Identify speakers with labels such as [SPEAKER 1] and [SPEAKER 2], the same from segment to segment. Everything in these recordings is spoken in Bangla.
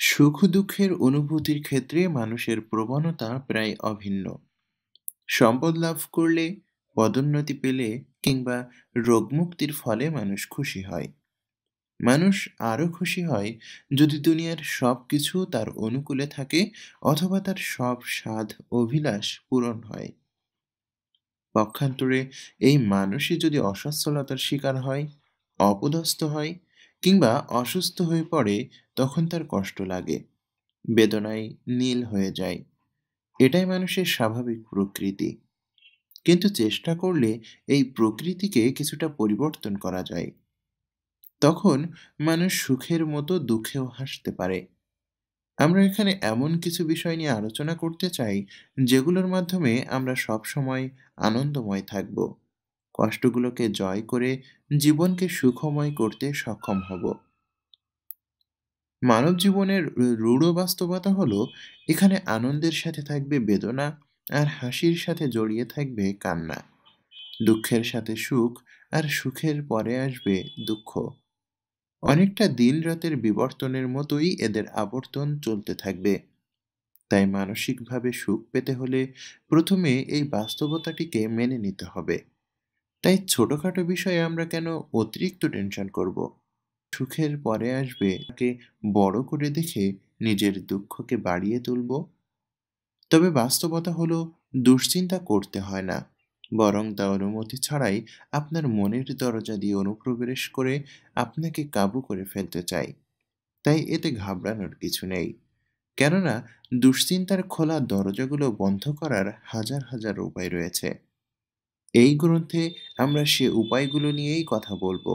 [SPEAKER 1] সুখ দুঃখের অনুভূতির ক্ষেত্রে মানুষের প্রবণতা প্রায় অভিন্ন। সম্পদ লাভ করলে, পদোন্নতি পেলে কিংবা রোগমুক্তির ফলে মানুষ খুশি হয়। মানুষ আরও খুশি হয় যদি দুনিয়ার সব কিছু তার অনুকূলে থাকে অথবা তার সব স্বাদ অভিলাষ পূরণ হয়। পক্ষান্তরে এই মানুষই যদি অসচ্ছলতার শিকার হয়, অপদস্থ হয় কিংবা অসুস্থ হয়ে পড়ে, তখন তার কষ্ট লাগে, বেদনায় নীল হয়ে যায়। এটাই মানুষের স্বাভাবিক প্রকৃতি। কিন্তু চেষ্টা করলে এই প্রকৃতিকে কিছুটা পরিবর্তন করা যায়। তখন মানুষ সুখের মতো দুঃখেও হাসতে পারে। আমরা এখানে এমন কিছু বিষয় নিয়ে আলোচনা করতে চাই, যেগুলোর মাধ্যমে আমরা সবসময় আনন্দময় থাকব, কষ্টগুলোকে জয় করে জীবনকে সুখময় করতে সক্ষম হব। মানব জীবনের রূঢ় বাস্তবতা হলো, এখানে আনন্দের সাথে থাকবে বেদনা, আর হাসির সাথে জড়িয়ে থাকবে কান্না। দুঃখের সাথে সুখ, আর সুখের পরে আসবে দুঃখ। অনেকটা দিন রাতের বিবর্তনের মতোই এদের আবর্তন চলতে থাকবে। তাই মানসিকভাবে সুখ পেতে হলে প্রথমে এই বাস্তবতাটিকে মেনে নিতে হবে। তাই ছোটখাটো বিষয়ে আমরা কেন অতিরিক্ত টেনশন করব? সুখের পরে আসবে তাকে বড় করে দেখে নিজের দুঃখকে বাড়িয়ে তুলব। তবে বাস্তবতা হলো, দুশ্চিন্তা করতে হয় না, বরং তা অনুমতি ছাড়াই আপনার মনের দরজা দিয়ে অনুপ্রবেশ করে আপনাকে কাবু করে ফেলতে চায়। তাই এতে ঘাবড়ানোর কিছু নেই, কেননা দুশ্চিন্তার খোলা দরজাগুলো বন্ধ করার হাজার হাজার উপায় রয়েছে। এই গ্রন্থে আমরা সে উপায়গুলো নিয়েই কথা বলবো।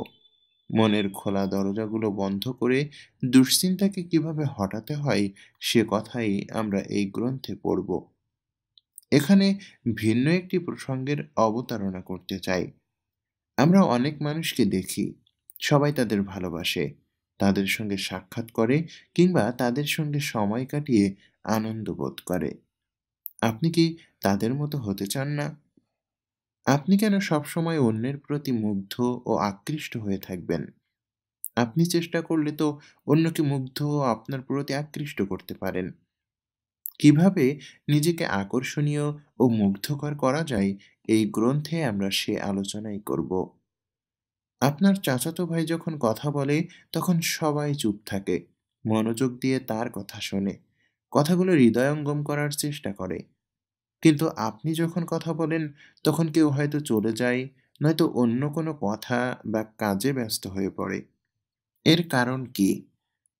[SPEAKER 1] মনের খোলা দরজাগুলো বন্ধ করে দুশ্চিন্তাকে কিভাবে হটাতে হয়, সে কথাই আমরা এই গ্রন্থে পড়ব। এখানে ভিন্ন একটি প্রসঙ্গের অবতারণা করতে চাই। আমরা অনেক মানুষকে দেখি, সবাই তাদের ভালোবাসে, তাদের সঙ্গে সাক্ষাৎ করে কিংবা তাদের সঙ্গে সময় কাটিয়ে আনন্দ বোধ করে। আপনি কি তাদের মতো হতে চান না? আপনি কেন সবসময় অন্যের প্রতি মুগ্ধ ও আকৃষ্ট হয়ে থাকবেন? আপনি চেষ্টা করলে তো অন্যকে মুগ্ধ ও আপনার প্রতি আকৃষ্ট করতে পারেন। কিভাবে নিজেকে আকর্ষণীয় ও মুগ্ধকর করা যায়, এই গ্রন্থে আমরা সে আলোচনাই করব। আপনার চাচাতো ভাই যখন কথা বলে, তখন সবাই চুপ থাকে, মনোযোগ দিয়ে তার কথা শোনে, কথাগুলো হৃদয়ঙ্গম করার চেষ্টা করে। কিন্তু আপনি যখন কথা বলেন, তখন কেউ হয়তো চলে যায়, নয়তো অন্য কোনো কথা বা কাজে ব্যস্ত হয়ে পড়ে। এর কারণ কি?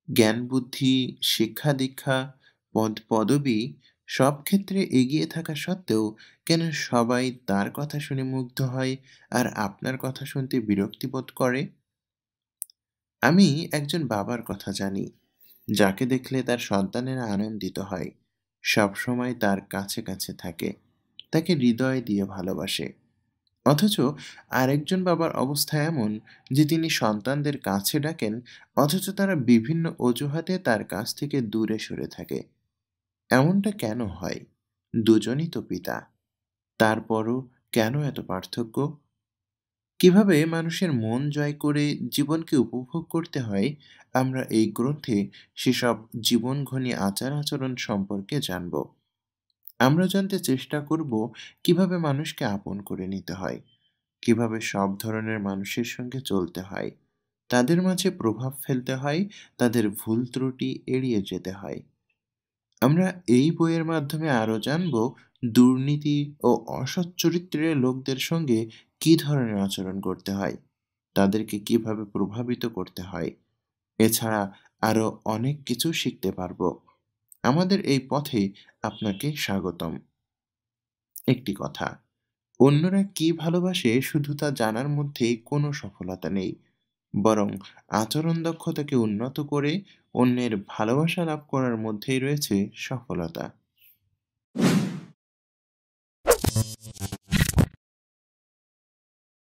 [SPEAKER 1] জ্ঞান বুদ্ধি, শিক্ষা দীক্ষা, পদবি সব ক্ষেত্রে এগিয়ে থাকা সত্ত্বেও কেন সবাই তার কথা শুনে মুগ্ধ হয় আর আপনার কথা শুনতে বিরক্তি বোধ করে? আমি একজন বাবার কথা জানি, যাকে দেখলে তার সন্তানেরা আনন্দিত হয়, সবসময় তার কাছে কাছে থাকে, তাকে হৃদয় দিয়ে ভালোবাসে। অথচ আরেকজন বাবার অবস্থা এমন যে তিনি সন্তানদের কাছে ডাকেন, অথচ তারা বিভিন্ন অজুহাতে তার কাছ থেকে দূরে সরে থাকে। এমনটা কেন হয়? দুজনই তো পিতা, তারপরও কেন এত পার্থক্য? কিভাবে মানুষের মন জয় করে জীবনকে উপভোগ করতে হয়, আমরা এই গ্রন্থে সেসব জীবনঘনী আচার আচরণ সম্পর্কে জানব। আমরা জানতে চেষ্টা করব কিভাবে মানুষকে আপন করে নিতে হয়, কিভাবে সব ধরনের মানুষের সঙ্গে চলতে হয়, তাদের মাঝে প্রভাব ফেলতে হয়, তাদের ভুল ত্রুটি এড়িয়ে যেতে হয়। আমরা এই বইয়ের মাধ্যমে আরও জানব দুর্নীতি ও অসৎ চরিত্রের লোকদের সঙ্গে কী ধরনের আচরণ করতে হয়, তাদেরকে কিভাবে প্রভাবিত করতে হয়। এছাড়া আরও অনেক কিছু শিখতে পারব। আমাদের এই পথে আপনাকে স্বাগতম। একটি কথা, অন্যরা কি ভালোবাসে শুধু তা জানার মধ্যে কোনো সফলতা নেই, বরং আচরণ দক্ষতাকে উন্নত করে অন্যের ভালোবাসা লাভ করার মধ্যেই রয়েছে সফলতা।